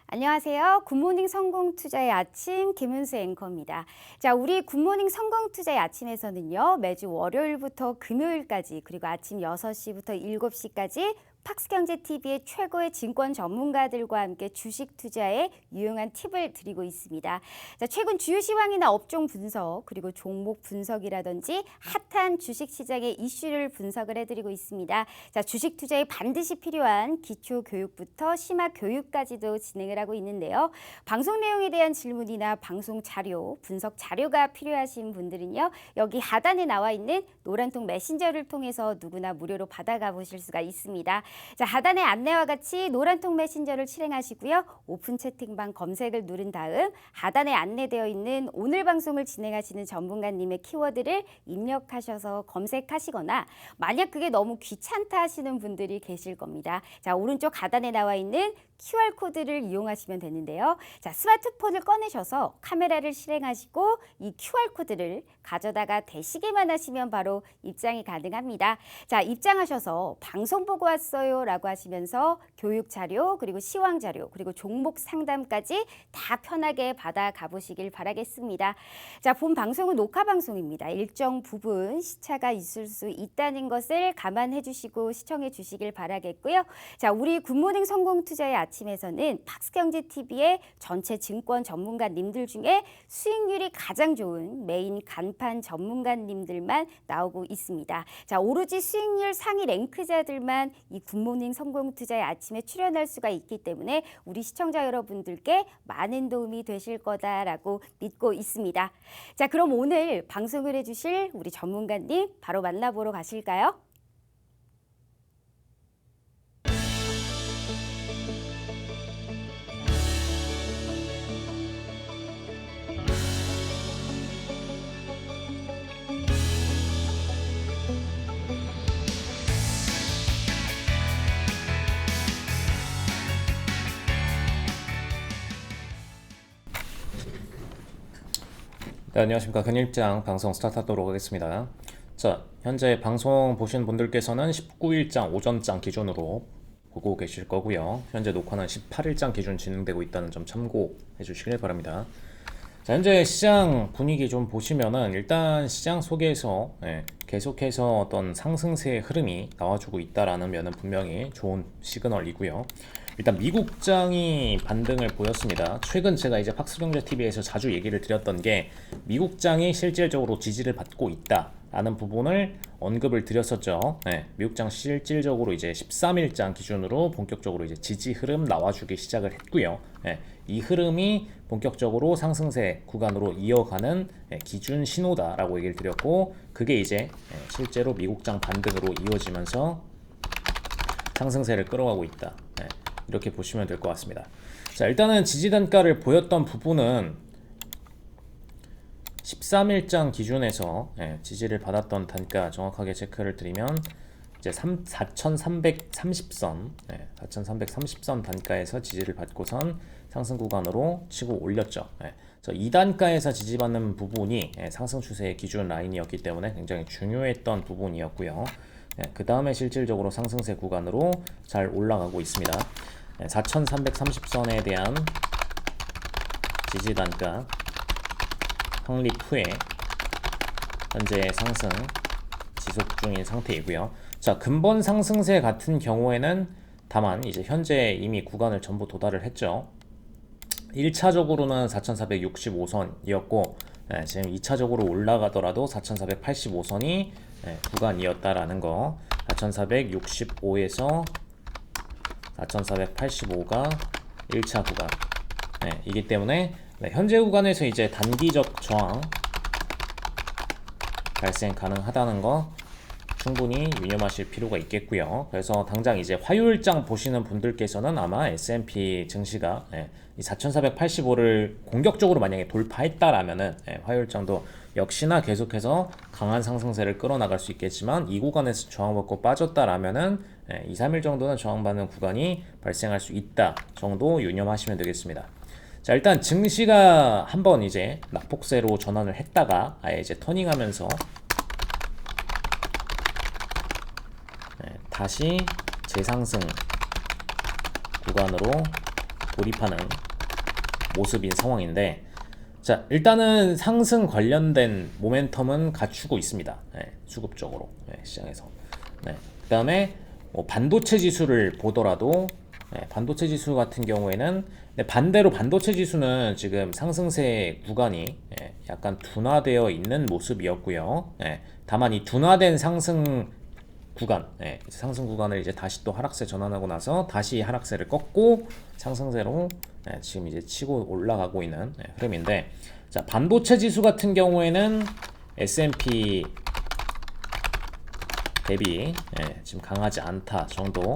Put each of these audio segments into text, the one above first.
안녕하세요. 굿모닝 성공투자의 아침 김은수 앵커입니다. 자, 우리 굿모닝 성공투자의 아침에서는요. 매주 월요일부터 금요일까지 그리고 아침 6시부터 7시까지 팍스경제TV의 최고의 증권 전문가들과 함께 주식 투자에 유용한 팁을 드리고 있습니다. 자, 최근 주요 시황이나 업종 분석 그리고 종목 분석이라든지 핫한 주식 시장의 이슈를 분석을 해드리고 있습니다. 자, 주식 투자에 반드시 필요한 기초 교육부터 심화 교육까지도 진행을 하고 있는데요. 방송 내용에 대한 질문이나 방송 자료, 분석 자료가 필요하신 분들은요. 여기 하단에 나와 있는 노란통 메신저를 통해서 누구나 무료로 받아가 보실 수가 있습니다. 자, 하단의 안내와 같이 노란통 메신저를 실행하시고요. 오픈 채팅방 검색을 누른 다음 하단에 안내되어 있는 오늘 방송을 진행하시는 전문가님의 키워드를 입력하셔서 검색하시거나 만약 그게 너무 귀찮다 하시는 분들이 계실 겁니다. 자, 오른쪽 하단에 나와 있는 QR코드를 이용하시면 되는데요. 자, 스마트폰을 꺼내셔서 카메라를 실행하시고 이 QR코드를 가져다가 대시기만 하시면 바로 입장이 가능합니다. 자, 입장하셔서 방송 보고 왔어요 라고 하시면서 교육 자료 그리고 시황 자료 그리고 종목 상담까지 다 편하게 받아 가보시길 바라겠습니다. 자, 본 방송은 녹화 방송입니다. 일정 부분 시차가 있을 수 있다는 것을 감안해 주시고 시청해 주시길 바라겠고요. 자, 우리 굿모닝 성공투자의 아침에서는 팍스경제TV의 전체 증권 전문가님들 중에 수익률이 가장 좋은 메인 간판 전문가님들만 나오고 있습니다. 자, 오로지 수익률 상위 랭크자들만 이 굿모닝 성공투자의 아침에 출연할 수가 있기 때문에 우리 시청자 여러분들께 많은 도움이 되실 거다라고 믿고 있습니다. 자, 그럼 오늘 방송을 해주실 우리 전문가님 바로 만나보러 가실까요? 네, 안녕하십니까. 근일장 방송 스타트하도록 하겠습니다. 자, 현재 방송 보신 분들께서는 19일장 오전장 기준으로 보고 계실 거고요. 현재 녹화는 18일장 기준 진행되고 있다는 점 참고해 주시길 바랍니다. 자, 현재 시장 분위기 좀 보시면은 일단 시장 속에서 계속해서 어떤 상승세의 흐름이 나와주고 있다라는 면은 분명히 좋은 시그널이고요. 일단 미국장이 반등을 보였습니다. 최근 제가 이제 팍스경제TV에서 자주 얘기를 드렸던 게 미국장이 실질적으로 지지를 받고 있다라는 부분을 언급을 드렸었죠. 미국장 실질적으로 이제 13일장 기준으로 본격적으로 이제 지지 흐름 나와주기 시작을 했고요. 이 흐름이 본격적으로 상승세 구간으로 이어가는 기준 신호다라고 얘기를 드렸고, 그게 이제 실제로 미국장 반등으로 이어지면서 상승세를 끌어가고 있다. 이렇게 보시면 될 것 같습니다. 자, 일단은 지지 단가를 보였던 부분은 13일장 기준에서 지지를 받았던 단가 정확하게 체크를 드리면 이제 4,330선, 4,330선 단가에서 지지를 받고선 상승 구간으로 치고 올렸죠. 이 단가에서 지지받는 부분이 상승 추세의 기준 라인이었기 때문에 굉장히 중요했던 부분이었고요. 그 다음에 실질적으로 상승세 구간으로 잘 올라가고 있습니다. 4,330선에 대한 지지 단가 확립 후에 현재 상승 지속 중인 상태이고요. 자, 근본 상승세 같은 경우에는 다만 이제 현재 이미 구간을 전부 도달을 했죠. 1차적으로는 4,465선이었고 지금 2차적으로 올라가더라도 4,485선이 구간이었다라는 거. 4,465에서 4,485가 1차 구간 이기 때문에 현재 구간에서 이제 단기적 저항 발생 가능하다는 거 충분히 유념하실 필요가 있겠고요. 그래서 당장 이제 화요일장 보시는 분들께서는 아마 S&P 증시가 이 4,485를 공격적으로 만약에 돌파했다라면은 화요일장도 역시나 계속해서 강한 상승세를 끌어나갈 수 있겠지만, 이 구간에서 저항받고 빠졌다라면은 2, 3일 정도는 저항받는 구간이 발생할 수 있다 정도 유념하시면 되겠습니다. 자, 일단 증시가 한번 이제 낙폭세로 전환을 했다가 아예 이제 터닝하면서 다시 재상승 구간으로 돌입하는 모습인 상황인데, 자, 일단은 상승 관련된 모멘텀은 갖추고 있습니다. 수급적으로 시장에서. 그다음에 반도체 지수를 보더라도 반도체 지수 같은 경우에는 반대로 반도체 지수는 지금 상승세 구간이 약간 둔화되어 있는 모습이었고요. 다만 이 둔화된 상승 구간, 상승 구간을 이제 다시 또 하락세 전환하고 나서 다시 하락세를 꺾고 상승세로 지금 이제 치고 올라가고 있는 흐름인데, 자, 반도체 지수 같은 경우에는 S&P 대비 지금 강하지 않다 정도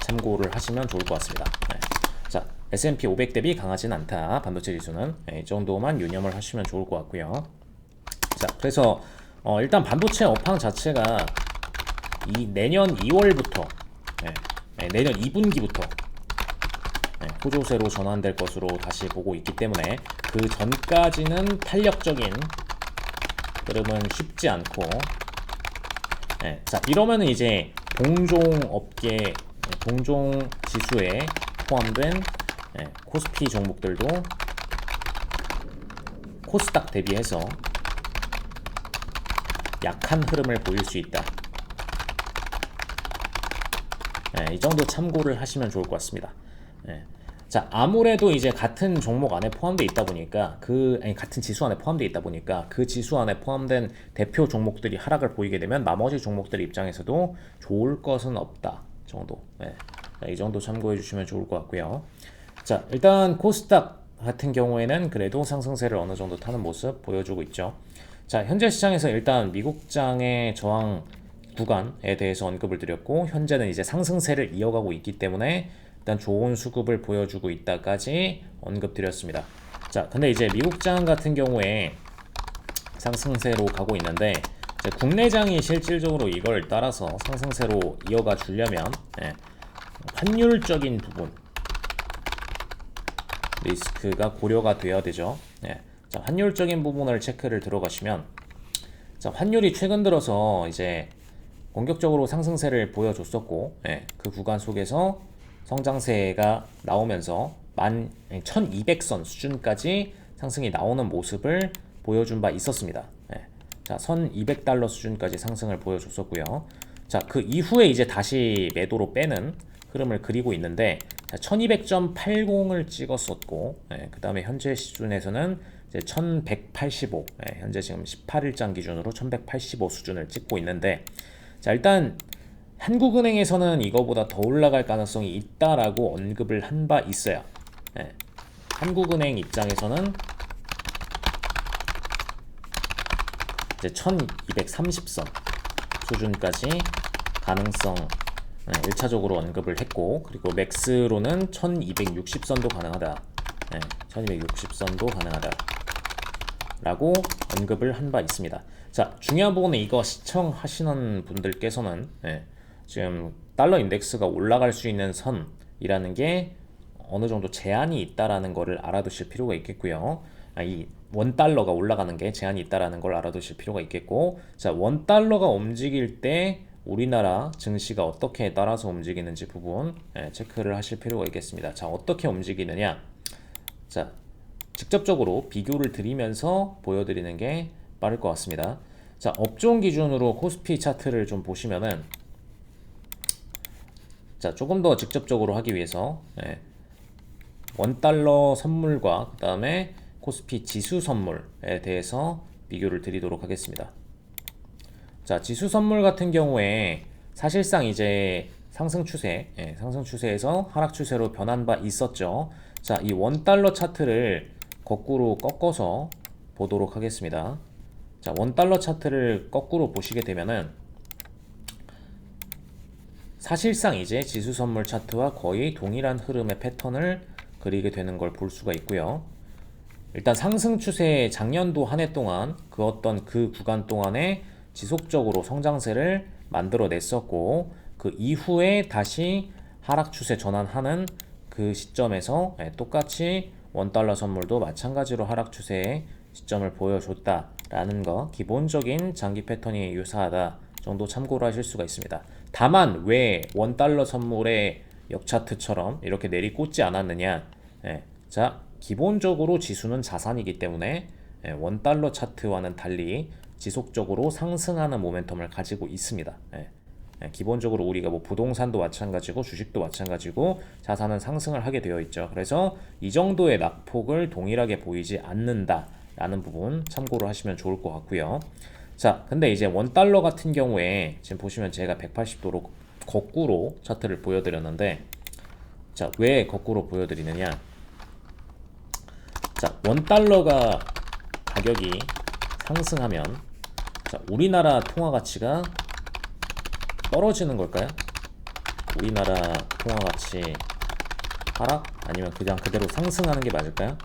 참고를 하시면 좋을 것 같습니다. 자, S&P 500 대비 강하진 않다. 반도체 지수는 이 정도만 유념을 하시면 좋을 것 같고요. 자, 그래서 일단 반도체 업황 자체가 내년 2월부터 내년 2분기부터 호조세로 전환될 것으로 다시 보고 있기 때문에 그 전까지는 탄력적인 흐름은 쉽지 않고, 자, 이러면은 이제 동종 업계, 동종 지수에 포함된 코스피 종목들도 코스닥 대비해서 약한 흐름을 보일 수 있다. 이 정도 참고를 하시면 좋을 것 같습니다. 자, 아무래도 이제 같은 종목 안에 포함되어 있다 보니까 같은 지수 안에 포함되어 있다 보니까 그 지수 안에 포함된 대표 종목들이 하락을 보이게 되면 나머지 종목들 입장에서도 좋을 것은 없다 정도. 자, 이 정도 참고해 주시면 좋을 것 같고요. 자, 일단 코스닥 같은 경우에는 그래도 상승세를 어느 정도 타는 모습 보여주고 있죠. 자, 현재 시장에서 일단 미국장의 저항 구간에 대해서 언급을 드렸고, 현재는 이제 상승세를 이어가고 있기 때문에 일단 좋은 수급을 보여주고 있다까지 언급드렸습니다. 자, 근데 이제 미국장 같은 경우에 상승세로 가고 있는데, 이제 국내장이 실질적으로 이걸 따라서 상승세로 이어가 주려면 환율적인 부분 리스크가 고려가 되어야 되죠. 자, 환율적인 부분을 체크를 들어가시면, 자, 환율이 최근 들어서 이제 공격적으로 상승세를 보여줬었고, 그 구간 속에서 성장세가 나오면서 1200선 수준까지 상승이 나오는 모습을 보여준 바 있었습니다. 자, 1200달러 수준까지 상승을 보여줬었고요. 자, 그 이후에 이제 다시 매도로 빼는 흐름을 그리고 있는데, 1200.80을 찍었었고, 그 다음에 현재 수준에서는 이제 1185, 현재 지금 18일장 기준으로 1185 수준을 찍고 있는데, 자, 일단 한국은행에서는 이거보다 더 올라갈 가능성이 있다라고 언급을 한 바 있어요. 한국은행 입장에서는 이제 1230선 수준까지 가능성 1차적으로 언급을 했고, 그리고 맥스로는 1260선도 가능하다. 1260선도 가능하다 라고 언급을 한 바 있습니다. 자, 중요한 부분은 이거 시청하시는 분들께서는 지금 달러 인덱스가 올라갈 수 있는 선이라는 게 어느 정도 제한이 있다라는 거를 알아두실 필요가 있겠고요. 이 원달러가 올라가는 게 제한이 있다라는 걸 알아두실 필요가 있겠고, 자, 원달러가 움직일 때 우리나라 증시가 어떻게 따라서 움직이는지 부분 체크를 하실 필요가 있겠습니다. 자, 어떻게 움직이느냐? 자, 직접적으로 비교를 드리면서 보여드리는 게 빠를 것 같습니다. 자, 업종 기준으로 코스피 차트를 좀 보시면은, 자, 조금 더 직접적으로 하기 위해서 원달러 선물과 그 다음에 코스피 지수 선물에 대해서 비교를 드리도록 하겠습니다. 자, 지수 선물 같은 경우에 사실상 이제 상승 추세에서 하락 추세로 변한 바 있었죠. 자, 이 원달러 차트를 거꾸로 꺾어서 보도록 하겠습니다. 자, 원달러 차트를 거꾸로 보시게 되면은 사실상 이제 지수 선물 차트와 거의 동일한 흐름의 패턴을 그리게 되는 걸 볼 수가 있고요. 일단 상승 추세 작년도 한 해 동안 그 어떤 그 구간 동안에 지속적으로 성장세를 만들어 냈었고, 그 이후에 다시 하락 추세 전환하는 그 시점에서 똑같이 원달러 선물도 마찬가지로 하락 추세의 시점을 보여줬다라는 거, 기본적인 장기 패턴이 유사하다 정도 참고를 하실 수가 있습니다. 다만 왜 원달러 선물의 역차트처럼 이렇게 내리꽂지 않았느냐. 자, 기본적으로 지수는 자산이기 때문에 원달러 차트와는 달리 지속적으로 상승하는 모멘텀을 가지고 있습니다. 기본적으로 우리가 뭐 부동산도 마찬가지고 주식도 마찬가지고 자산은 상승을 하게 되어 있죠. 그래서 이 정도의 낙폭을 동일하게 보이지 않는다라는 부분 참고를 하시면 좋을 것 같고요. 자, 근데 이제 원달러 같은 경우에 지금 보시면 제가 180도로 거꾸로 차트를 보여드렸는데, 자, 왜 거꾸로 보여드리느냐? 자, 원달러가 가격이 상승하면, 자, 우리나라 통화 가치가 떨어지는 걸까요? 우리나라 통화 가치 하락? 아니면 그냥 그대로 상승하는 게 맞을까요?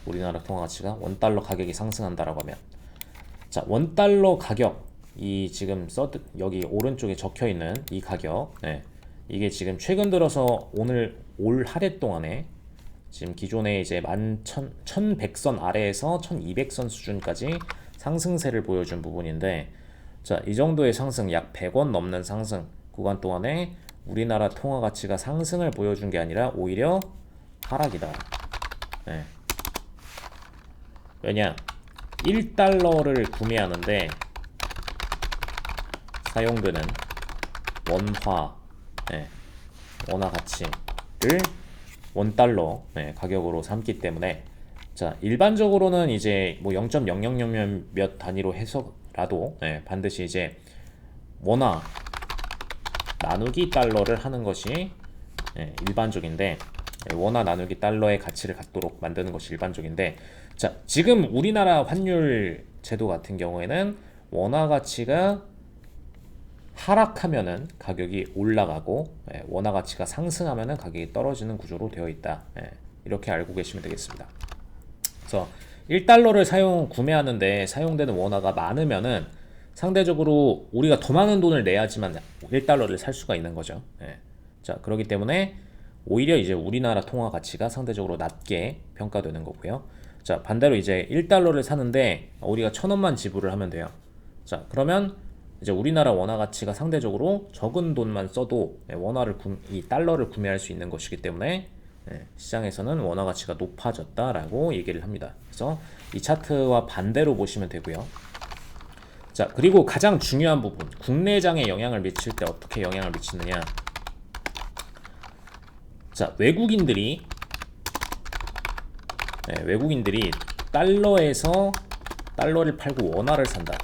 우리나라 통화 가치가 원달러 가격이 상승한다라고 하면, 자, 원달러 가격, 이 지금 여기 오른쪽에 적혀 있는 이 가격, 이게 지금 최근 들어서 올 한 해 동안에 지금 기존에 이제 1100선 아래에서 1200선 수준까지 상승세를 보여준 부분인데, 자, 이 정도의 상승, 약 100원 넘는 상승 구간 동안에 우리나라 통화 가치가 상승을 보여준 게 아니라 오히려 하락이다. 왜냐? 1달러를 구매하는데 사용되는 원화 가치를 원달러 가격으로 삼기 때문에, 자, 일반적으로는 이제 뭐 0.000 몇 단위로 해서라도 반드시 이제 원화 나누기 달러를 하는 것이 일반적인데, 원화 나누기 달러의 가치를 갖도록 만드는 것이 일반적인데, 자, 지금 우리나라 환율 제도 같은 경우에는 원화 가치가 하락하면은 가격이 올라가고, 원화 가치가 상승하면은 가격이 떨어지는 구조로 되어 있다. 이렇게 알고 계시면 되겠습니다. 그래서 1달러를 구매하는데 사용되는 원화가 많으면은 상대적으로 우리가 더 많은 돈을 내야지만 1달러를 살 수가 있는 거죠. 자, 그렇기 때문에 오히려 이제 우리나라 통화 가치가 상대적으로 낮게 평가되는 거고요. 자, 반대로 이제 1달러를 사는데 우리가 1,000원만 지불을 하면 돼요. 자, 그러면 이제 우리나라 원화 가치가 상대적으로 적은 돈만 써도 이 달러를 구매할 수 있는 것이기 때문에 시장에서는 원화 가치가 높아졌다라고 얘기를 합니다. 그래서 이 차트와 반대로 보시면 되고요. 자, 그리고 가장 중요한 부분, 국내장에 영향을 미칠 때 어떻게 영향을 미치느냐? 자, 외국인들이 달러에서 달러를 팔고 원화를 산다.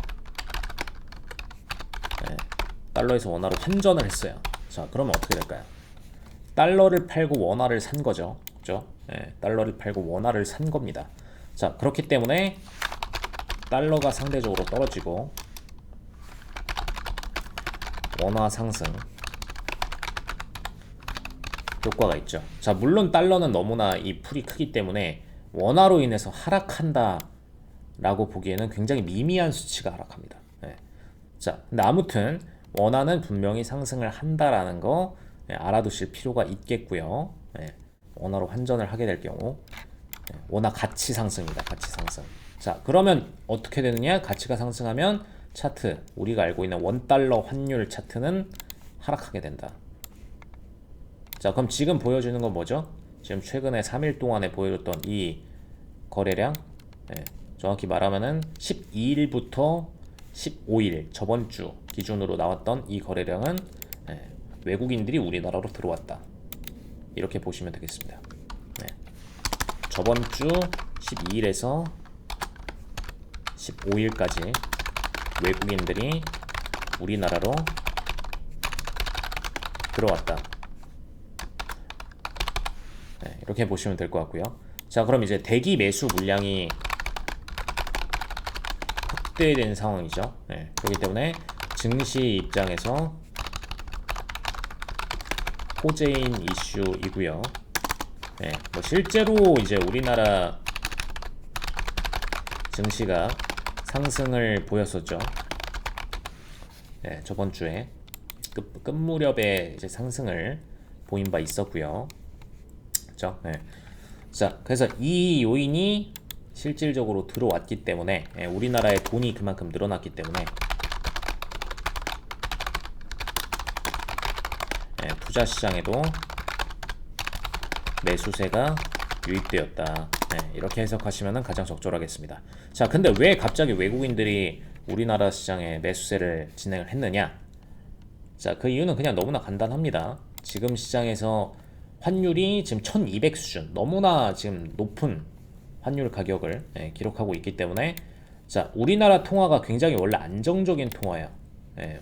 달러에서 원화로 환전을 했어요. 자, 그러면 어떻게 될까요? 달러를 팔고 원화를 산 거죠. 그죠? 달러를 팔고 원화를 산 겁니다. 자, 그렇기 때문에 달러가 상대적으로 떨어지고 원화 상승 효과가 있죠. 자, 물론 달러는 너무나 이 풀이 크기 때문에 원화로 인해서 하락한다 라고 보기에는 굉장히 미미한 수치가 하락합니다. 자, 근데 아무튼 원화는 분명히 상승을 한다라는 거 알아두실 필요가 있겠고요. 원화로 환전을 하게 될 경우 원화 가치 상승입니다. 가치 상승. 자, 그러면 어떻게 되느냐? 가치가 상승하면 차트, 우리가 알고 있는 원달러 환율 차트는 하락하게 된다. 자, 그럼 지금 보여주는 건 뭐죠? 지금 최근에 3일 동안에 보여줬던 이 거래량, 정확히 말하면은 12일부터 15일 저번 주 기준으로 나왔던 이 거래량은 외국인들이 우리나라로 들어왔다. 이렇게 보시면 되겠습니다. 저번 주 12일에서 15일까지 외국인들이 우리나라로 들어왔다. 이렇게 보시면 될 것 같고요. 자, 그럼 이제 대기 매수 물량이 확대된 상황이죠. 그렇기 때문에 증시 입장에서 호재인 이슈이고요. 뭐 실제로 이제 우리나라 증시가 상승을 보였었죠. 저번 주에 끝 무렵에 이제 상승을 보인 바 있었고요. 그렇죠? 자, 그래서 이 요인이 실질적으로 들어왔기 때문에 우리나라의 돈이 그만큼 늘어났기 때문에 투자 시장에도 매수세가 유입되었다. 이렇게 해석하시면 가장 적절하겠습니다. 자, 근데 왜 갑자기 외국인들이 우리나라 시장에 매수세를 진행을 했느냐? 자, 그 이유는 그냥 너무나 간단합니다. 지금 시장에서 환율이 지금 1200 수준, 너무나 지금 높은 환율 가격을 기록하고 있기 때문에, 자, 우리나라 통화가 굉장히 원래 안정적인 통화예요.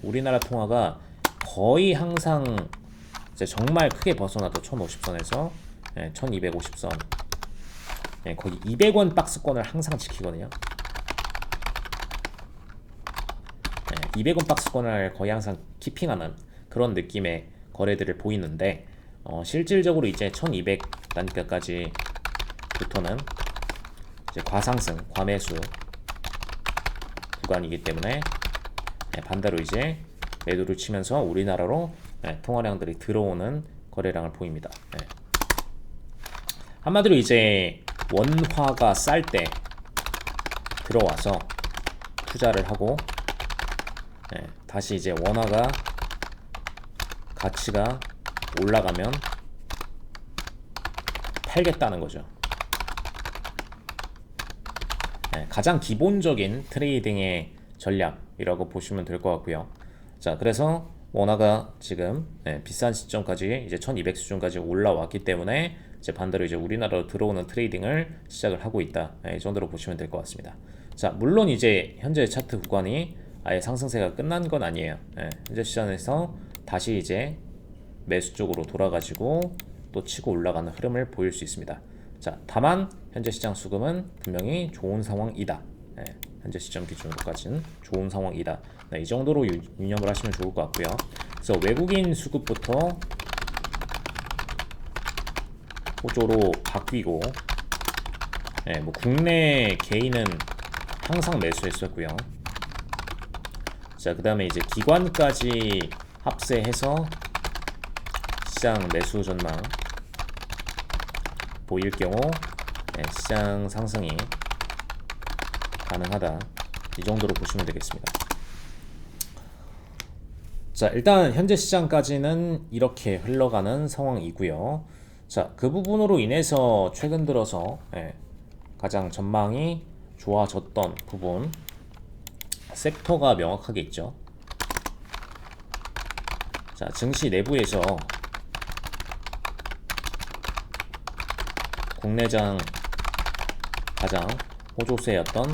우리나라 통화가 거의 항상 이제 정말 크게 벗어나도 1050선에서 1250선, 거의 200원 박스권을 항상 지키거든요. 200원 박스권을 거의 항상 키핑하는 그런 느낌의 거래들을 보이는데, 실질적으로 이제 1200 단가까지부터는 이제 과상승, 과매수 구간이기 때문에 반대로 이제 매도를 치면서 우리나라로 통화량들이 들어오는 거래량을 보입니다. 한마디로 이제 원화가 쌀 때 들어와서 투자를 하고, 다시 이제 원화가 가치가 올라가면 팔겠다는 거죠. 가장 기본적인 트레이딩의 전략이라고 보시면 될 것 같고요. 자, 그래서 원화가 지금 비싼 시점까지 이제 1200 수준까지 올라왔기 때문에 이제 반대로 이제 우리나라로 들어오는 트레이딩을 시작을 하고 있다. 이 정도로 보시면 될 것 같습니다. 자, 물론 이제 현재 차트 구간이 아예 상승세가 끝난 건 아니에요. 현재 시장에서 다시 이제 매수 쪽으로 돌아가지고 또 치고 올라가는 흐름을 보일 수 있습니다. 자, 다만 현재 시장 수급은 분명히 좋은 상황이다. 현재 시점 기준으로까지는 좋은 상황이다. 이 정도로 유념을 하시면 좋을 것 같고요. 그래서 외국인 수급부터 호조로 바뀌고, 뭐 국내 개인은 항상 매수했었고요. 자, 그 다음에 이제 기관까지 합세해서 시장 매수 전망 보일 경우 시장 상승이 가능하다. 이 정도로 보시면 되겠습니다. 자, 일단 현재 시장까지는 이렇게 흘러가는 상황이고요. 자, 그 부분으로 인해서 최근 들어서 가장 전망이 좋아졌던 부분, 섹터가 명확하게 있죠. 자, 증시 내부에서 국내장 가장 호조세였던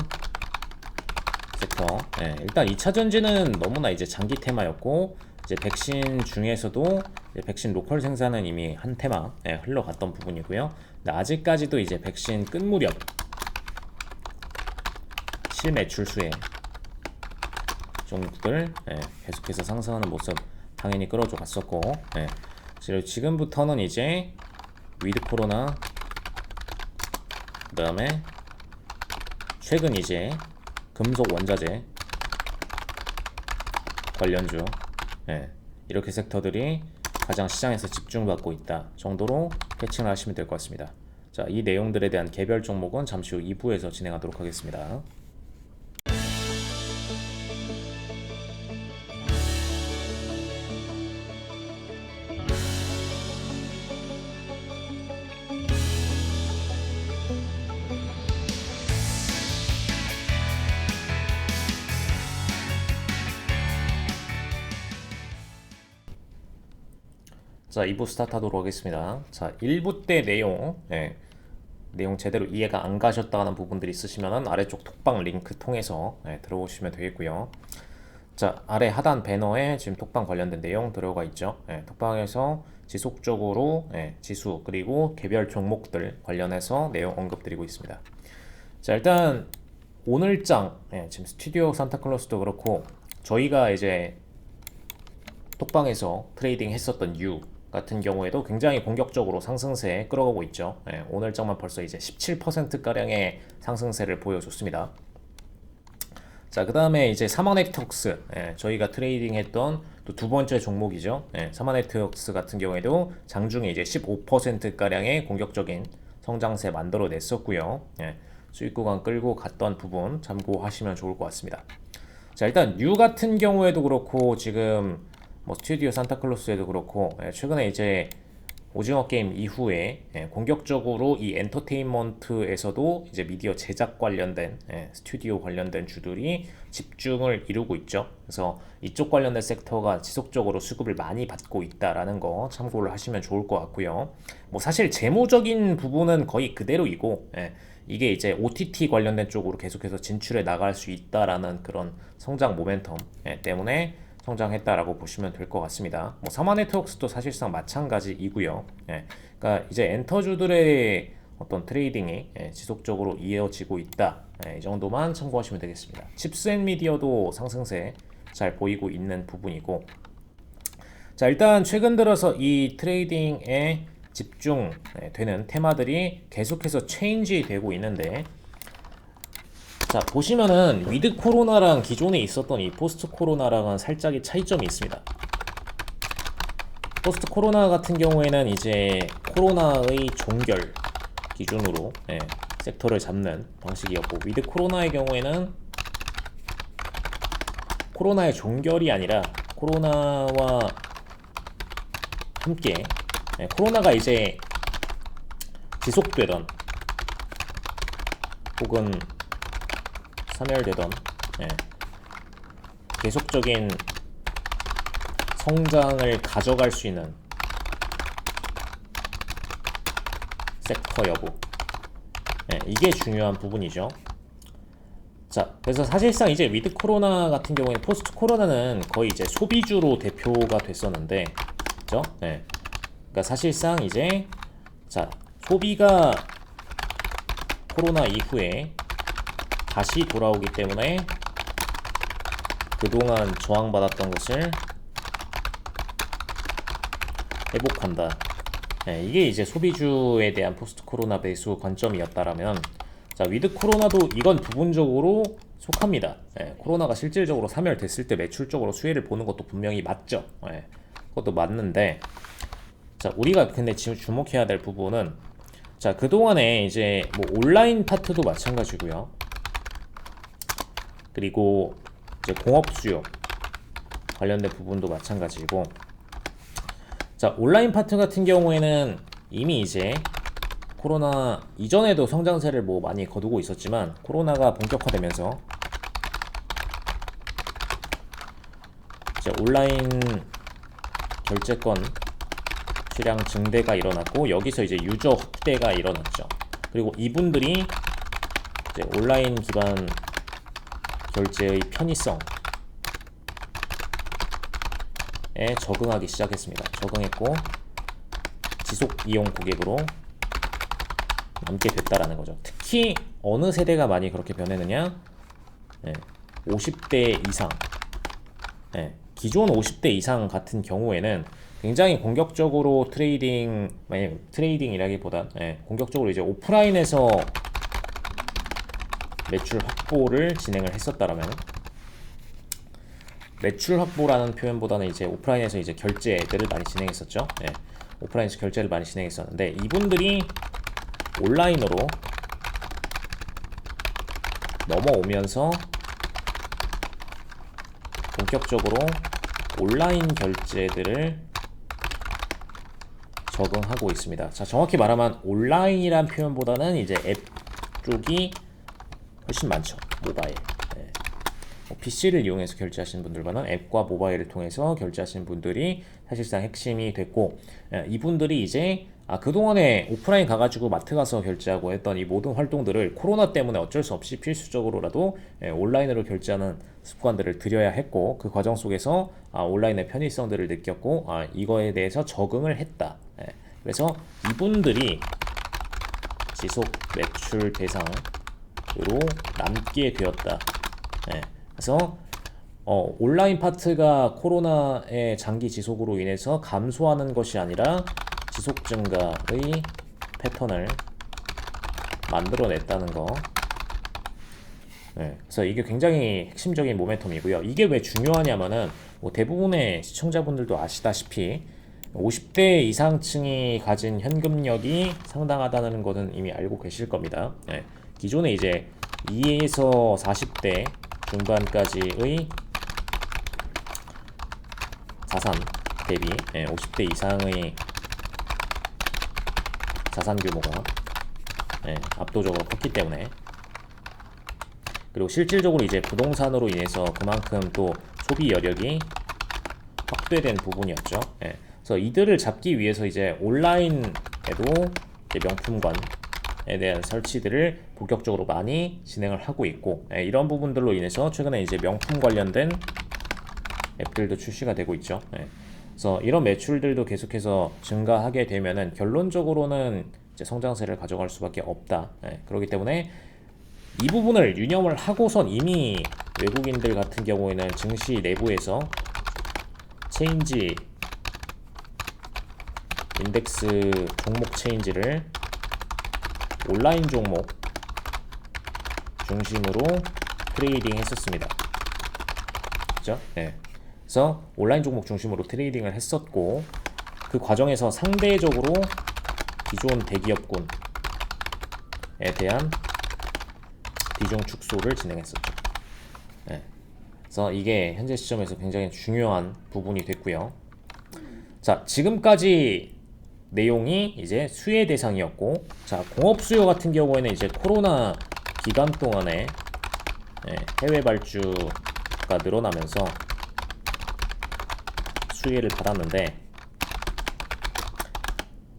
섹터. 일단 2차 전지는 너무나 이제 장기 테마였고, 이제 백신 중에서도 이제 백신 로컬 생산은 이미 한 테마 흘러갔던 부분이고요. 근데 아직까지도 이제 백신 끝 무렵 실매출수의 종목들 계속해서 상승하는 모습 당연히 끌어줘 갔었고, 지금부터는 이제 위드 코로나, 그 다음에 최근 이제 금속 원자재 관련주, 이렇게 섹터들이 가장 시장에서 집중받고 있다 정도로 캐칭을 하시면 될 것 같습니다. 자, 이 내용들에 대한 개별 종목은 잠시 후 2부에서 진행하도록 하겠습니다. 자, 2부 스타트하도록 하겠습니다. 자, 1부 때 내용 제대로 이해가 안 가셨다는 부분들이 있으시면 아래쪽 톡방 링크 통해서 들어오시면 되겠고요. 자, 아래 하단 배너에 지금 톡방 관련된 내용 들어가 있죠. 톡방에서 지속적으로 지수 그리고 개별 종목들 관련해서 내용 언급드리고 있습니다. 자, 일단 오늘장 지금 스튜디오 산타클로스도 그렇고 저희가 이제 톡방에서 트레이딩 했었던 U 같은 경우에도 굉장히 공격적으로 상승세에 끌어가고 있죠. 오늘장만 벌써 이제 17%가량의 상승세를 보여줬습니다. 자, 그 다음에 이제 사마네트웍스, 저희가 트레이딩 했던 또 두 번째 종목이죠. 사마네트웍스 같은 경우에도 장중에 이제 15%가량의 공격적인 성장세 만들어냈었고요. 수익 구간 끌고 갔던 부분 참고하시면 좋을 것 같습니다. 자, 일단 U 같은 경우에도 그렇고 지금 뭐 스튜디오 산타클로스에도 그렇고 최근에 이제 오징어 게임 이후에 공격적으로 이 엔터테인먼트에서도 이제 미디어 제작 관련된 스튜디오 관련된 주들이 집중을 이루고 있죠. 그래서 이쪽 관련된 섹터가 지속적으로 수급을 많이 받고 있다라는 거 참고를 하시면 좋을 것 같고요. 뭐 사실 재무적인 부분은 거의 그대로이고 이게 이제 OTT 관련된 쪽으로 계속해서 진출해 나갈 수 있다라는 그런 성장 모멘텀 때문에 성장했다라고 보시면 될 것 같습니다. 뭐 사마 네트워크스도 사실상 마찬가지이고요. 그러니까 이제 엔터주들의 어떤 트레이딩이 지속적으로 이어지고 있다. 이 정도만 참고하시면 되겠습니다. 칩스앤미디어도 상승세 잘 보이고 있는 부분이고, 자 일단 최근 들어서 이 트레이딩에 집중되는 테마들이 계속해서 체인지 되고 있는데, 자 보시면은 위드 코로나랑 기존에 있었던 이 포스트 코로나랑은 살짝의 차이점이 있습니다. 포스트 코로나 같은 경우에는 이제 코로나의 종결 기준으로 섹터를 잡는 방식이었고, 위드 코로나의 경우에는 코로나의 종결이 아니라 코로나와 함께 코로나가 이제 지속되던 혹은 사멸되던 계속적인 성장을 가져갈 수 있는 섹터 여부, 이게 중요한 부분이죠. 자, 그래서 사실상 이제 위드 코로나 같은 경우에는 포스트 코로나는 거의 이제 소비주로 대표가 됐었는데, 그죠? 그러니까 사실상 이제 자 소비가 코로나 이후에 다시 돌아오기 때문에 그동안 저항받았던 것을 회복한다. 이게 이제 소비주에 대한 포스트 코로나 배수 관점이었다라면, 자 위드 코로나도 이건 부분적으로 속합니다. 코로나가 실질적으로 사멸됐을 때 매출적으로 수혜를 보는 것도 분명히 맞죠. 그것도 맞는데, 자 우리가 근데 지금 주목해야 될 부분은, 자 그동안에 이제 뭐 온라인 파트도 마찬가지고요. 그리고 이제 공업 수요 관련된 부분도 마찬가지고, 자 온라인 파트 같은 경우에는 이미 이제 코로나 이전에도 성장세를 뭐 많이 거두고 있었지만, 코로나가 본격화되면서 이제 온라인 결제권 수량 증대가 일어났고, 여기서 이제 유저 확대가 일어났죠. 그리고 이분들이 이제 온라인 기반 결제의 편의성에 적응하기 시작했습니다. 적응했고 지속 이용 고객으로 남게 됐다라는 거죠. 특히 어느 세대가 많이 그렇게 변했느냐? 50대 이상. 기존 50대 이상 같은 경우에는 굉장히 공격적으로 트레이딩이라기보단 공격적으로 이제 오프라인에서 매출 확보를 진행을 했었다라면, 매출 확보라는 표현보다는 이제 오프라인에서 이제 결제들을 많이 진행했었죠. 오프라인에서 결제를 많이 진행했었는데, 이분들이 온라인으로 넘어오면서 본격적으로 온라인 결제들을 적응하고 있습니다. 자, 정확히 말하면 온라인이란 표현보다는 이제 앱 쪽이 훨씬 많죠. 모바일. PC를 이용해서 결제하시는 분들보다는 앱과 모바일을 통해서 결제하시는 분들이 사실상 핵심이 됐고, 이분들이 이제 그동안에 오프라인 가가지고 마트 가서 결제하고 했던 이 모든 활동들을 코로나 때문에 어쩔 수 없이 필수적으로라도 온라인으로 결제하는 습관들을 들여야 했고, 그 과정 속에서 온라인의 편의성들을 느꼈고 이거에 대해서 적응을 했다. 그래서 이분들이 지속 매출 대상으로 남게 되었다. 그래서 온라인 파트가 코로나의 장기 지속으로 인해서 감소하는 것이 아니라 지속 증가의 패턴을 만들어냈다는 거. 그래서 이게 굉장히 핵심적인 모멘텀이고요. 이게 왜 중요하냐면은 뭐 대부분의 시청자분들도 아시다시피 50대 이상층이 가진 현금력이 상당하다는 것은 이미 알고 계실 겁니다. 기존에 이제 2에서 40대 중반까지의 자산 대비 50대 이상의 자산 규모가 압도적으로 컸기 때문에, 그리고 실질적으로 이제 부동산으로 인해서 그만큼 또 소비 여력이 확대된 부분이었죠. 그래서 이들을 잡기 위해서 이제 온라인에도 이제 명품관에 대한 설치들을 본격적으로 많이 진행을 하고 있고, 이런 부분들로 인해서 최근에 이제 명품 관련된 앱들도 출시가 되고 있죠. 그래서 이런 매출들도 계속해서 증가하게 되면은 결론적으로는 이제 성장세를 가져갈 수밖에 없다. 그렇기 때문에 이 부분을 유념을 하고선 이미 외국인들 같은 경우에는 증시 내부에서 체인지 인덱스 종목 체인지를 온라인 종목 중심으로 트레이딩 했었습니다. 그죠? 그래서 온라인 종목 중심으로 트레이딩을 했었고, 그 과정에서 상대적으로 기존 대기업군에 대한 비중 축소를 진행했었죠. 그래서 이게 현재 시점에서 굉장히 중요한 부분이 됐고요. 자, 지금까지 내용이 이제 수혜 대상이었고, 자, 공업 수요 같은 경우에는 이제 코로나 기간 동안에 해외 발주가 늘어나면서 수혜를 받았는데,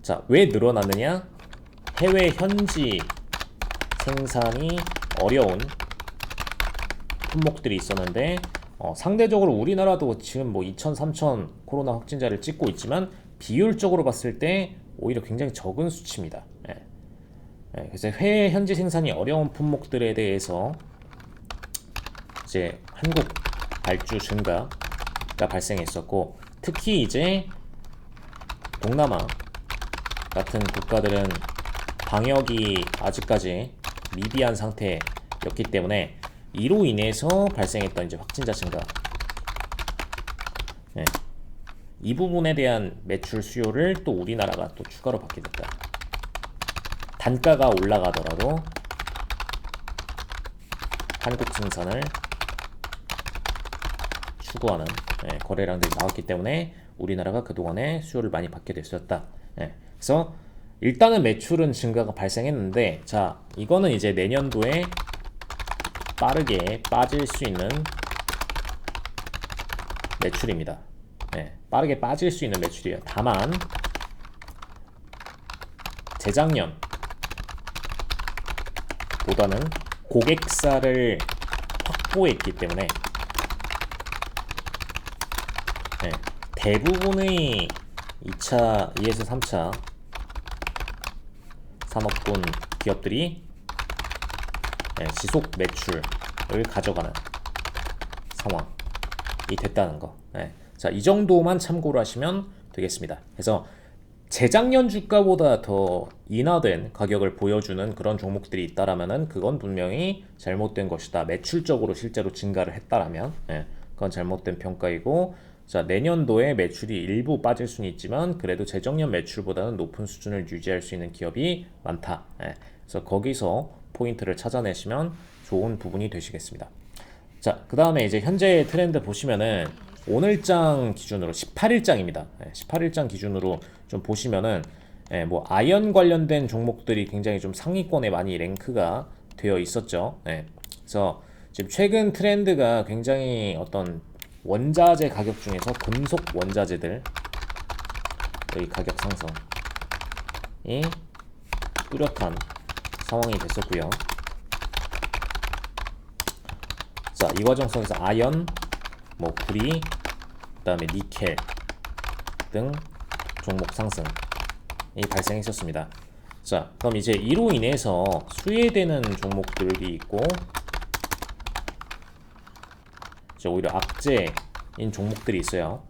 자, 왜 늘어나느냐? 해외 현지 생산이 어려운 품목들이 있었는데, 상대적으로 우리나라도 지금 뭐 2천, 3천 코로나 확진자를 찍고 있지만 비율적으로 봤을 때 오히려 굉장히 적은 수치입니다. 그래서 해외 현지 생산이 어려운 품목들에 대해서 이제 한국 발주 증가가 발생했었고, 특히 이제 동남아 같은 국가들은 방역이 아직까지 미비한 상태였기 때문에 이로 인해서 발생했던 이제 확진자 증가, 이 부분에 대한 매출 수요를 또 우리나라가 또 추가로 받게 됐다. 단가가 올라가더라도 한국 생산을 추구하는 거래량들이 나왔기 때문에 우리나라가 그동안에 수요를 많이 받게 됐었다. 그래서 일단은 매출은 증가가 발생했는데, 자, 이거는 이제 내년도에 빠르게 빠질 수 있는 매출입니다. 빠르게 빠질 수 있는 매출이에요. 다만 재작년 보다는 고객사를 확보했기 때문에 대부분의 2차, 2에서 3차 산업군 기업들이 지속 매출을 가져가는 상황이 됐다는 거. 자, 이 정도만 참고를 하시면 되겠습니다. 그래서 재작년 주가보다 더 인하된 가격을 보여주는 그런 종목들이 있다라면은 그건 분명히 잘못된 것이다. 매출적으로 실제로 증가를 했다라면 그건 잘못된 평가이고, 자, 내년도에 매출이 일부 빠질 수는 있지만 그래도 재작년 매출보다는 높은 수준을 유지할 수 있는 기업이 많다. 그래서 거기서 포인트를 찾아내시면 좋은 부분이 되시겠습니다. 자, 그 다음에 이제 현재 트렌드 보시면은 오늘장 기준으로 18일장입니다. 18일장 기준으로 좀 보시면은 뭐 아연 관련된 종목들이 굉장히 좀 상위권에 많이 랭크가 되어 있었죠. 그래서 지금 최근 트렌드가 굉장히 어떤 원자재 가격 중에서 금속 원자재들의 가격 상승이 뚜렷한 상황이 됐었고요. 자, 이 과정 속에서 아연, 뭐 구리, 그 다음에 니켈 등 종목 상승이 발생했었습니다. 자, 그럼 이제 이로 인해서 수혜되는 종목들이 있고, 이제 오히려 악재인 종목들이 있어요.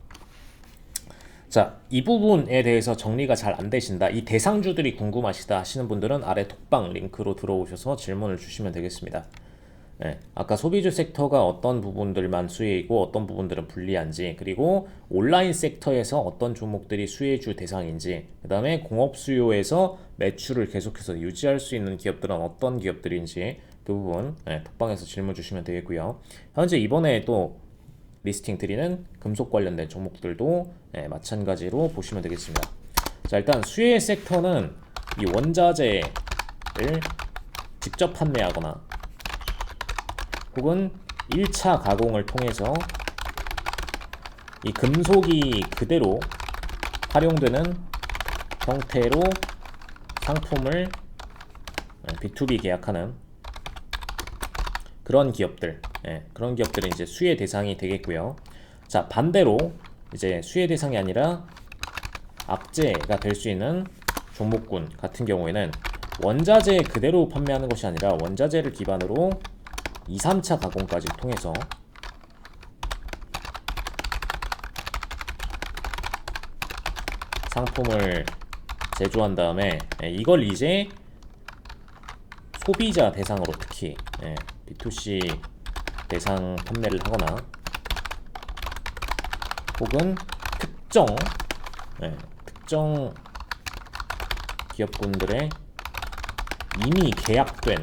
자, 이 부분에 대해서 정리가 잘 안 되신다, 이 대상주들이 궁금하시다 하시는 분들은 아래 톡방 링크로 들어오셔서 질문을 주시면 되겠습니다. 아까 소비주 섹터가 어떤 부분들만 수혜이고 어떤 부분들은 불리한지, 그리고 온라인 섹터에서 어떤 종목들이 수혜주 대상인지, 그 다음에 공업 수요에서 매출을 계속해서 유지할 수 있는 기업들은 어떤 기업들인지, 그 부분 톡방에서 질문 주시면 되겠고요. 현재 이번에 또 리스팅 드리는 금속 관련된 종목들도 마찬가지로 보시면 되겠습니다. 자, 일단 수혜 섹터는 이 원자재를 직접 판매하거나 혹은 1차 가공을 통해서 이 금속이 그대로 활용되는 형태로 상품을 B2B 계약하는 그런 기업들, 그런 기업들은 이제 수혜 대상이 되겠고요. 자, 반대로 이제 수혜 대상이 아니라 악재가 될 수 있는 종목군 같은 경우에는 원자재 그대로 판매하는 것이 아니라 원자재를 기반으로 2, 3차 가공까지 통해서 상품을 제조한 다음에 이걸 이제 소비자 대상으로 특히 B2C 대상 판매를 하거나 혹은 특정 기업군들의 이미 계약된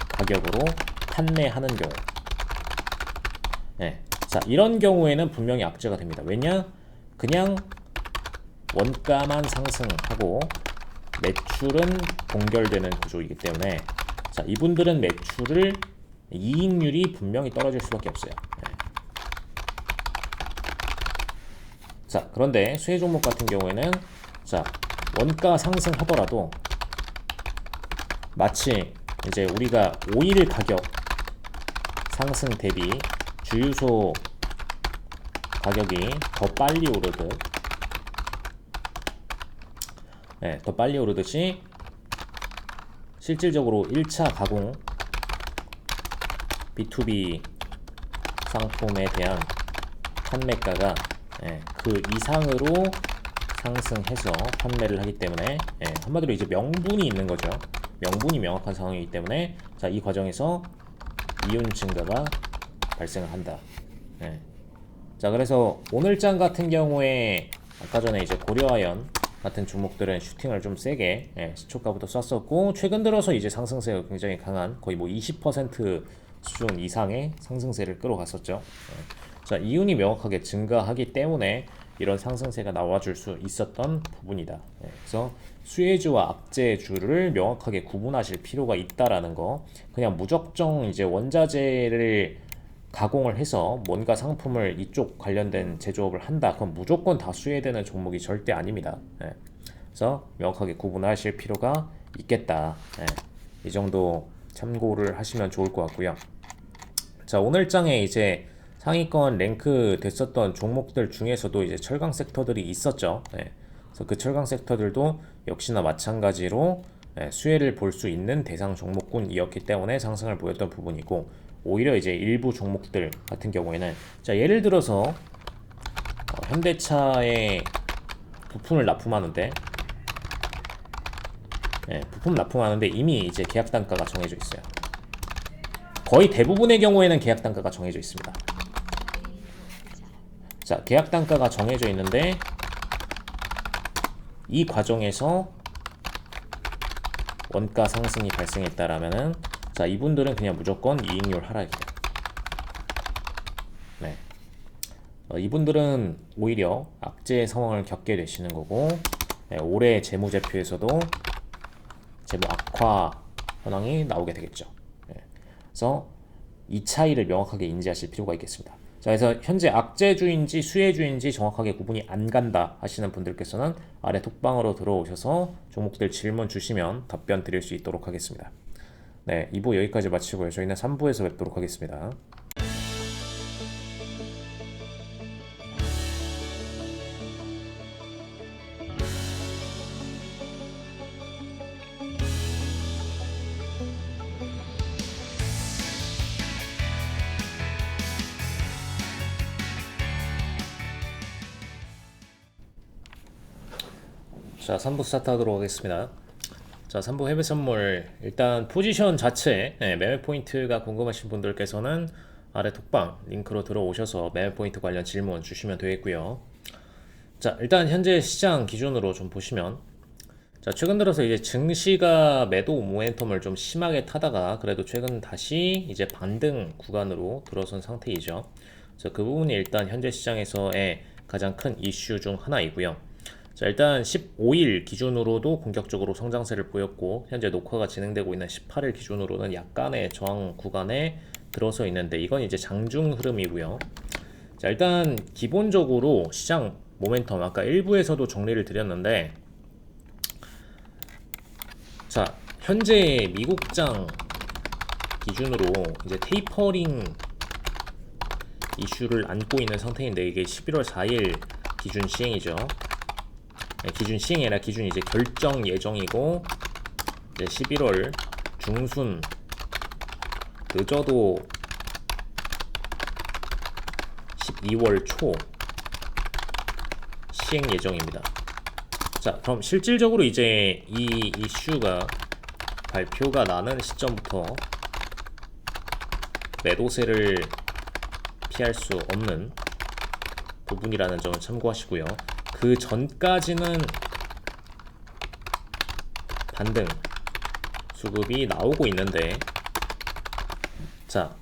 가격으로 판매하는 경우, 자, 이런 경우에는 분명히 악재가 됩니다. 왜냐? 그냥 원가만 상승하고 매출은 동결되는 구조이기 때문에, 자, 이분들은 매출을 이익률이 분명히 떨어질 수밖에 없어요. 자, 그런데 수혜 종목 같은 경우에는, 자, 원가 상승하더라도 마치 이제 우리가 오일 가격 상승 대비 주유소 가격이 더 빨리 오르듯, 더 빨리 오르듯이 실질적으로 1차 가공 B2B 상품에 대한 판매가가 그 이상으로 상승해서 판매를 하기 때문에, 한마디로 이제 명분이 있는 거죠. 명분이 명확한 상황이기 때문에, 자, 이 과정에서 이윤 증가가 발생을 한다. 자, 그래서 오늘장 같은 경우에 아까 전에 이제 고려아연 같은 종목들은 슈팅을 좀 세게 시초가부터 쐈었고, 최근 들어서 이제 상승세가 굉장히 강한 거의 뭐 20% 수준 이상의 상승세를 끌어갔었죠. 자, 이윤이 명확하게 증가하기 때문에 이런 상승세가 나와줄 수 있었던 부분이다. 그래서 수혜주와 악재주를 명확하게 구분하실 필요가 있다라는 거. 그냥 무작정 이제 원자재를 가공을 해서 뭔가 상품을 이쪽 관련된 제조업을 한다, 그럼 무조건 다 수혜되는 종목이 절대 아닙니다. 그래서 명확하게 구분하실 필요가 있겠다. 이 정도 참고를 하시면 좋을 것 같고요. 자, 오늘장에 이제 상위권 랭크 됐었던 종목들 중에서도 이제 철강 섹터들이 있었죠. 그래서 그 철강 섹터들도 역시나 마찬가지로 수혜를 볼 수 있는 대상 종목군이었기 때문에 상승을 보였던 부분이고, 오히려 이제 일부 종목들 같은 경우에는, 자, 예를 들어서 현대차에 부품을 납품하는데, 부품 납품하는데 이미 이제 계약 단가가 정해져 있어요. 거의 대부분의 경우에는 계약 단가가 정해져 있습니다. 자, 계약 단가가 정해져 있는데 이 과정에서 원가 상승이 발생했다라면은, 자, 이분들은 그냥 무조건 이익률 하락이에요. 이분들은 오히려 악재 상황을 겪게 되시는 거고, 올해 재무제표에서도 재무 악화 현황이 나오게 되겠죠. 그래서 이 차이를 명확하게 인지하실 필요가 있겠습니다. 자, 그래서 현재 악재주인지 수혜주인지 정확하게 구분이 안 간다 하시는 분들께서는 아래 톡방으로 들어오셔서 종목들 질문 주시면 답변 드릴 수 있도록 하겠습니다. 2부 여기까지 마치고요. 저희는 3부에서 뵙도록 하겠습니다. 자, 3부 스타트하도록 하겠습니다. 자, 3부 해외 선물, 일단 포지션 자체 매매 포인트가 궁금하신 분들께서는 아래 톡방 링크로 들어오셔서 매매 포인트 관련 질문 주시면 되겠고요. 자, 일단 현재 시장 기준으로 좀 보시면, 자, 최근 들어서 이제 증시가 매도 모멘텀을 좀 심하게 타다가 그래도 최근 다시 이제 반등 구간으로 들어선 상태이죠. 자, 그 부분이 일단 현재 시장에서의 가장 큰 이슈 중 하나이고요. 자, 일단 15일 기준으로도 공격적으로 성장세를 보였고 현재 녹화가 진행되고 있는 18일 기준으로는 약간의 저항 구간에 들어서 있는데 이건 이제 장중 흐름이고요. 자, 일단 기본적으로 시장 모멘텀 아까 일부에서도 정리를 드렸는데, 자, 현재 미국장 기준으로 이제 테이퍼링 이슈를 안고 있는 상태인데 이게 11월 4일 기준 시행이죠. 네, 기준 시행이 아니라 기준 이제 결정 예정이고 이제 11월 중순 늦어도 12월 초 시행 예정입니다. 자, 그럼 실질적으로 이제 이 이슈가 발표가 나는 시점부터 매도세를 피할 수 없는 부분이라는 점을 참고하시고요. 그 전까지는 반등 수급이 나오고 있는데, 자,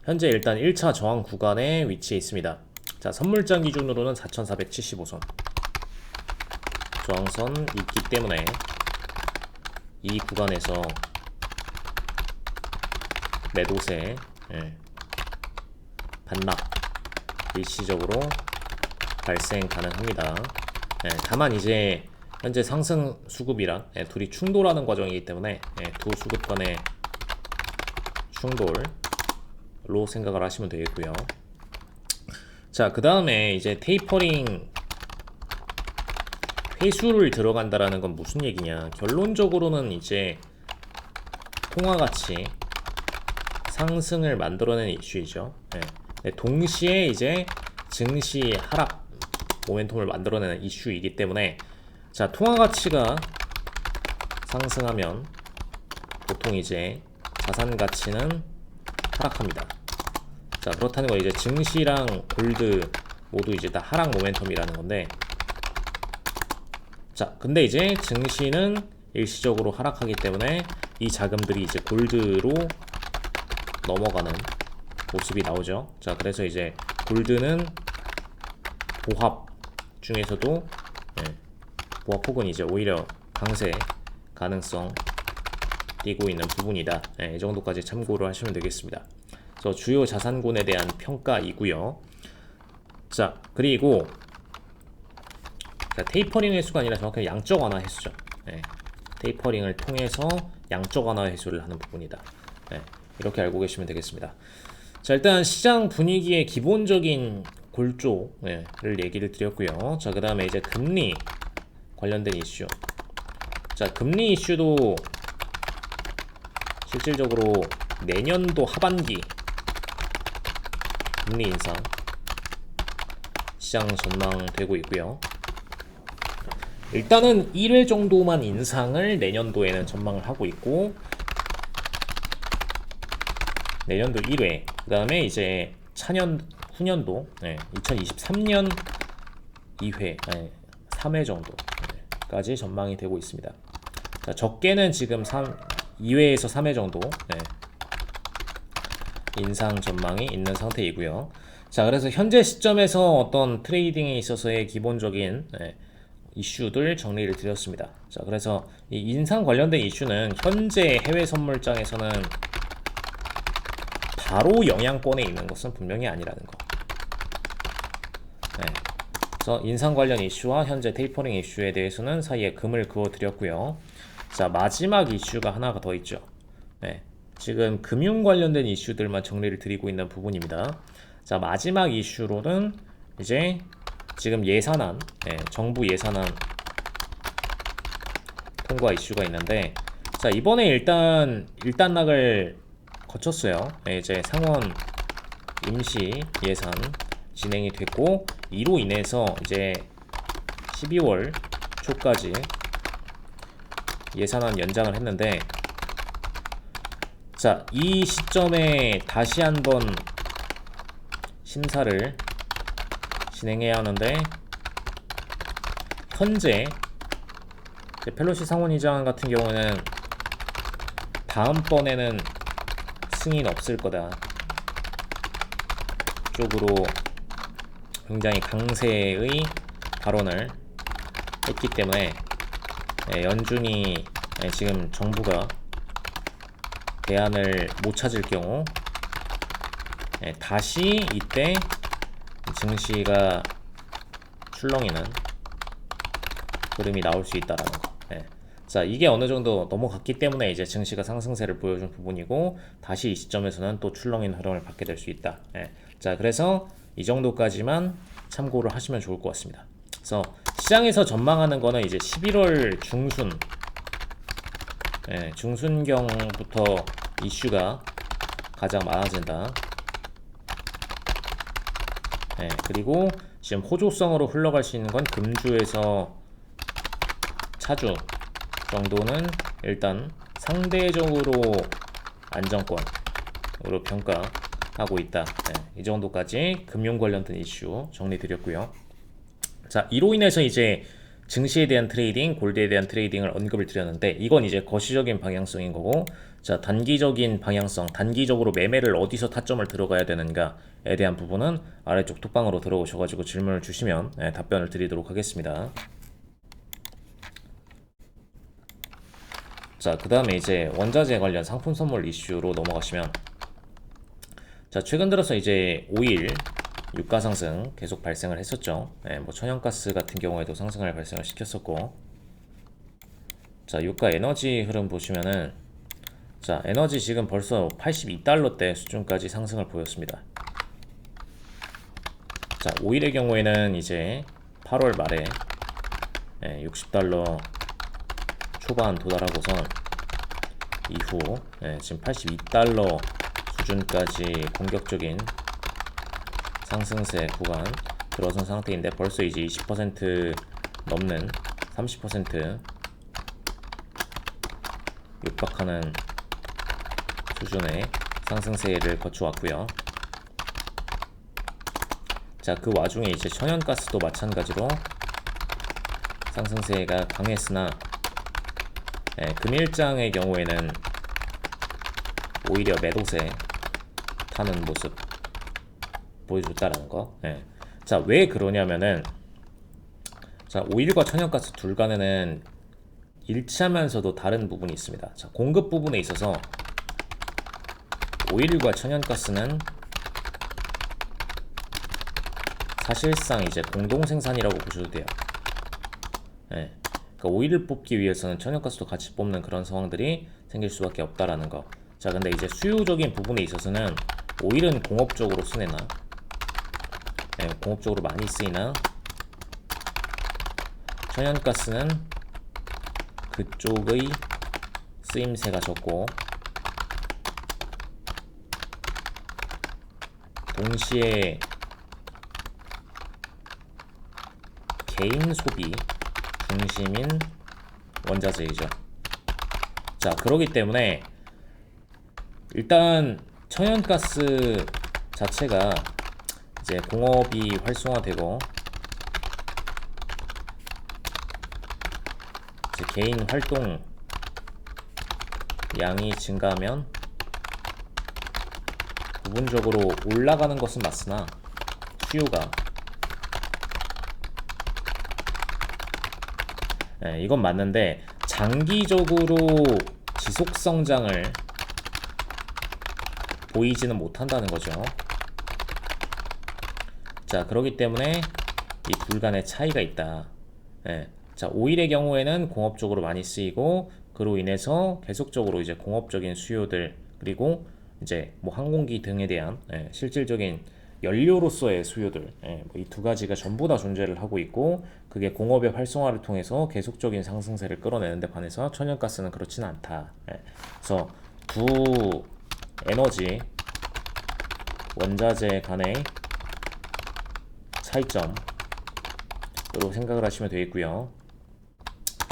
현재 일단 1차 저항 구간에 위치해 있습니다. 자, 선물장 기준으로는 4,475선 저항선 있기 때문에 이 구간에서 매도세 반납 일시적으로 발생 가능합니다. 다만 이제 현재 상승 수급이랑 둘이 충돌하는 과정이기 때문에 두 수급 간의 충돌로 생각을 하시면 되겠고요. 자, 그 다음에 이제 테이퍼링 회수를 들어간다라는 건 무슨 얘기냐? 결론적으로는 이제 통화가치 상승을 만들어내는 이슈이죠. 동시에 이제 증시 하락 모멘텀을 만들어내는 이슈이기 때문에, 자, 통화가치가 상승하면 보통 이제 자산 가치는 하락합니다. 자, 그렇다는 거 이제 증시랑 골드 모두 이제 다 하락 모멘텀이라는 건데, 자, 근데 이제 증시는 일시적으로 하락하기 때문에 이 자금들이 이제 골드로 넘어가는 모습이 나오죠. 자, 그래서 이제 골드는 보합 중에서도 보합 혹은 이제 오히려 강세 가능성 띄고 있는 부분이다. 이 정도까지 참고를 하시면 되겠습니다. 그래서 주요 자산군에 대한 평가이고요. 자, 그리고 테이퍼링 회수가 아니라 정확하게 양적 완화 회수죠. 테이퍼링을 통해서 양적 완화 회수를 하는 부분이다. 이렇게 알고 계시면 되겠습니다. 자, 일단 시장 분위기의 기본적인 골조를 얘기를 드렸고요. 자, 그 다음에 이제 금리 관련된 이슈. 자, 금리 이슈도 실질적으로 내년도 하반기 금리 인상 시장 전망되고 있고요. 일단은 1회 정도만 인상을 내년도에는 전망을 하고 있고, 내년도 1회, 그 다음에 이제 차년 후년도 2023년 2회, 3회 정도까지 전망이 되고 있습니다. 자, 적게는 지금 2회에서 3회 정도 인상 전망이 있는 상태이고요. 자, 그래서 현재 시점에서 어떤 트레이딩에 있어서의 기본적인 이슈들 정리를 드렸습니다. 자, 그래서 이 인상 관련된 이슈는 현재 해외 선물장에서는 바로 영향권에 있는 것은 분명히 아니라는 거. 그래서 인상 관련 이슈와 현재 테이퍼링 이슈에 대해서는 사이에 금을 그어드렸고요. 자, 마지막 이슈가 하나가 더 있죠. 지금 금융 관련된 이슈들만 정리를 드리고 있는 부분입니다. 자, 마지막 이슈로는 이제 지금 예산안, 정부 예산안 통과 이슈가 있는데, 자, 이번에 일단락을 거쳤어요. 이제 상원 임시 예산 진행이 됐고, 이로 인해서 이제 12월 초까지 예산안 연장을 했는데, 자, 이 시점에 다시 한번 심사를 진행해야 하는데, 현재 펠로시 상원의장 같은 경우는 다음번에는 승인 없을 거다 쪽으로 굉장히 강세의 발언을 했기 때문에 연준이 지금 정부가 대안을 못 찾을 경우 다시 이때 증시가 출렁이는 흐름이 나올 수 있다라는 거. 자, 이게 어느 정도 넘어갔기 때문에 이제 증시가 상승세를 보여준 부분이고 다시 이 시점에서는 또 출렁이는 흐름을 받게 될 수 있다. 자, 그래서 이 정도까지만 참고를 하시면 좋을 것 같습니다. 그래서 시장에서 전망하는 거는 이제 11월 중순, 중순경부터 이슈가 가장 많아진다. 그리고 지금 호조성으로 흘러갈 수 있는 건 금주에서 차주 정도는 일단 상대적으로 안정권으로 평가하고 있다. 이 정도까지 금융 관련된 이슈 정리드렸고요. 자, 이로 인해서 이제 증시에 대한 트레이딩, 골드에 대한 트레이딩을 언급을 드렸는데 이건 이제 거시적인 방향성인 거고, 자, 단기적인 방향성, 단기적으로 매매를 어디서 타점을 들어가야 되는가에 대한 부분은 아래쪽 톡방으로 들어오셔가지고 질문을 주시면 답변을 드리도록 하겠습니다. 자, 그 다음에 이제 원자재 관련 상품 선물 이슈로 넘어가시면, 자, 최근 들어서 이제 5일 유가 상승 계속 발생을 했었죠. 뭐 천연가스 같은 경우에도 상승을 발생을 시켰었고, 자, 유가 에너지 흐름 보시면은, 자, 에너지 지금 벌써 82달러대 수준까지 상승을 보였습니다. 자, 5일의 경우에는 이제 8월 말에 60달러 초반 도달하고선 이후 지금 82달러 수준까지 공격적인 상승세 구간 들어선 상태인데 벌써 이제 20% 넘는 30% 육박하는 수준의 상승세를 거쳐왔고요. 자, 그 와중에 이제 천연가스도 마찬가지로 상승세가 강했으나 금일장의 경우에는 오히려 매도세 타는 모습 보여줬다라는 거. 자, 왜 그러냐면은, 자, 오일과 천연가스 둘 간에는 일치하면서도 다른 부분이 있습니다. 자, 공급 부분에 있어서 오일과 천연가스는 사실상 이제 공동 생산이라고 보셔도 돼요. 그러니까 오일을 뽑기 위해서는 천연가스도 같이 뽑는 그런 상황들이 생길 수밖에 없다라는 거. 자, 근데 이제 수요적인 부분에 있어서는 오일은 공업적으로 쓰내나, 공업적으로 많이 쓰이나, 천연가스는 그쪽의 쓰임새가 적고, 동시에 개인 소비 중심인 원자재이죠. 자, 그러기 때문에 일단 천연가스 자체가 이제 공업이 활성화되고 이제 개인 활동 양이 증가하면 부분적으로 올라가는 것은 맞으나 수요가 이건 맞는데 장기적으로 지속 성장을 보이지는 못한다는 거죠. 자, 그렇기 때문에 이 둘 간의 차이가 있다. 자, 오일의 경우에는 공업적으로 많이 쓰이고 그로 인해서 계속적으로 이제 공업적인 수요들, 그리고 이제 뭐 항공기 등에 대한 실질적인 연료로서의 수요들, 이 두 가지가 전부 다 존재를 하고 있고, 그게 공업의 활성화를 통해서 계속적인 상승세를 끌어내는 데 반해서 천연가스는 그렇지는 않다. 그래서 두 에너지 원자재 간의 차이점으로 생각을 하시면 되겠고요.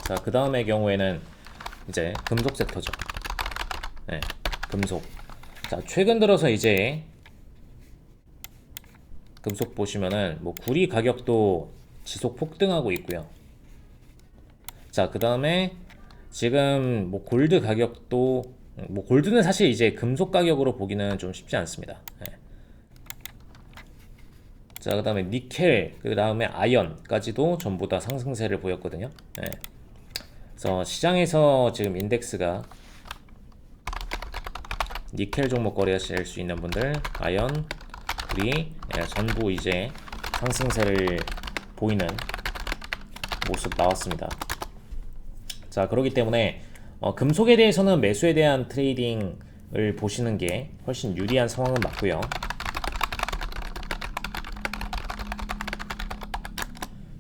자, 그 다음의 경우에는 이제 금속 섹터죠. 금속. 자, 최근 들어서 이제 금속 보시면은 뭐 구리 가격도 지속 폭등하고 있고요. 자, 그 다음에 지금 뭐 골드 가격도, 뭐 골드는 사실 이제 금속 가격으로 보기는 좀 쉽지 않습니다. 자, 그다음에 니켈, 그다음에 아연까지도 전부 다 상승세를 보였거든요. 네. 그래서 시장에서 지금 인덱스가 니켈 종목 거래하실 수 있는 분들, 아연, 우리 전부 이제 상승세를 보이는 모습 나왔습니다. 자, 그렇기 때문에 금속에 대해서는 매수에 대한 트레이딩을 보시는 게 훨씬 유리한 상황은 맞고요.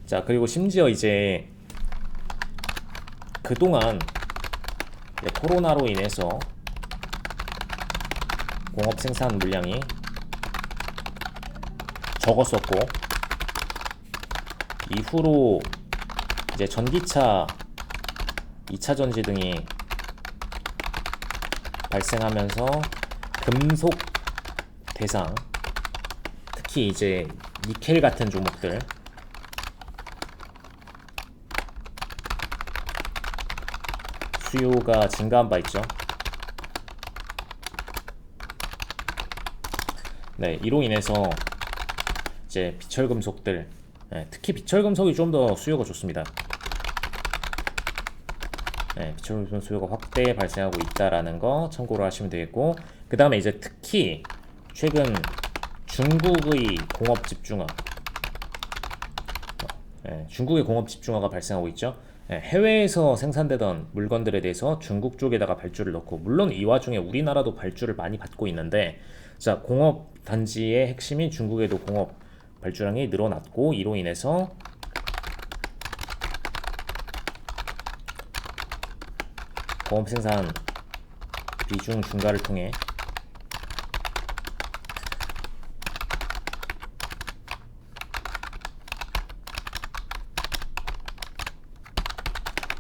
자, 그리고 심지어 이제 그동안 코로나로 인해서 공업 생산 물량이 적었었고, 이후로 이제 전기차, 2차 전지 등이 발생하면서 금속 대상, 특히 이제 니켈 같은 종목들, 수요가 증가한 바 있죠. 네, 이로 인해서 이제 비철금속들, 특히 비철금속이 좀 더 수요가 좋습니다. 비철금속 수요가 확대 발생하고 있다라는 거 참고로 하시면 되겠고, 그 다음에 이제 특히 최근 중국의 공업 집중화, 중국의 공업 집중화가 발생하고 있죠. 해외에서 생산되던 물건들에 대해서 중국 쪽에다가 발주를 넣고, 물론 이 와중에 우리나라도 발주를 많이 받고 있는데, 자, 공업 단지의 핵심인 중국에도 공업 발주량이 늘어났고, 이로 인해서 공업 생산 비중 증가를 통해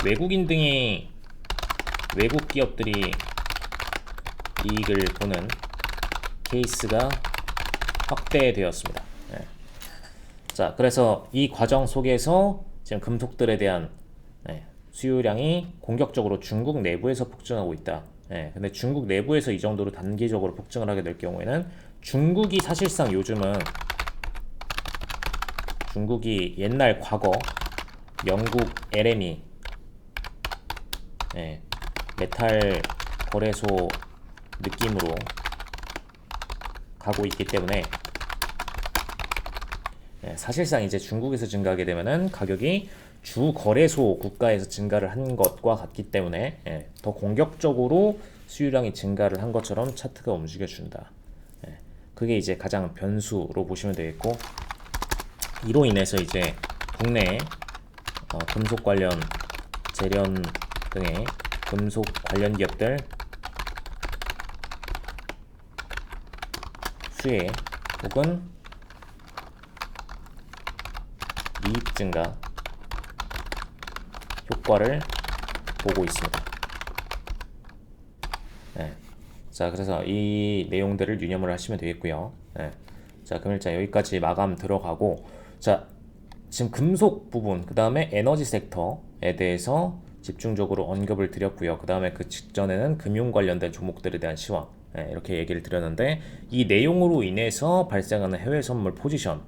외국 기업들이 이익을 보는 케이스가 확대되었습니다. 자, 그래서 이 과정 속에서 지금 금속들에 대한 수요량이 공격적으로 중국 내부에서 폭증하고 있다. 근데 중국 내부에서 이 정도로 단기적으로 폭증을 하게 될 경우에는 중국이 사실상 요즘은 중국이 옛날 과거 영국 LME 메탈 거래소 느낌으로 가고 있기 때문에 사실상 이제 중국에서 증가하게 되면은 가격이 주 거래소 국가에서 증가를 한 것과 같기 때문에 더 공격적으로 수요량이 증가를 한 것처럼 차트가 움직여준다. 그게 이제 가장 변수로 보시면 되겠고, 이로 인해서 이제 국내 금속 관련 재련 등의 금속 관련 기업들 수혜 혹은 이익 증가 효과를 보고 있습니다. 자, 그래서 이 내용들을 유념을 하시면 되겠고요. 자, 금일자 여기까지 마감 들어가고, 자, 지금 금속 부분, 그 다음에 에너지 섹터에 대해서 집중적으로 언급을 드렸고요. 그 다음에 그 직전에는 금융 관련된 종목들에 대한 시황, 이렇게 얘기를 드렸는데, 이 내용으로 인해서 발생하는 해외 선물 포지션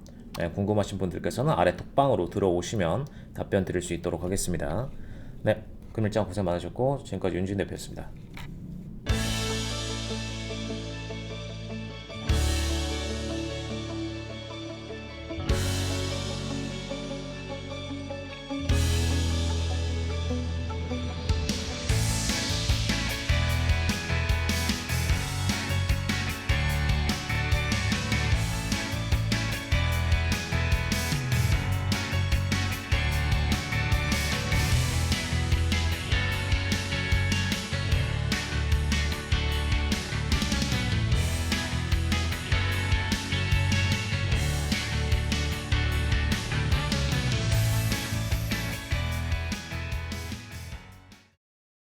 궁금하신 분들께서는 아래 톡방으로 들어오시면 답변 드릴 수 있도록 하겠습니다. 네, 금일장 고생 많으셨고 지금까지 윤진 대표였습니다.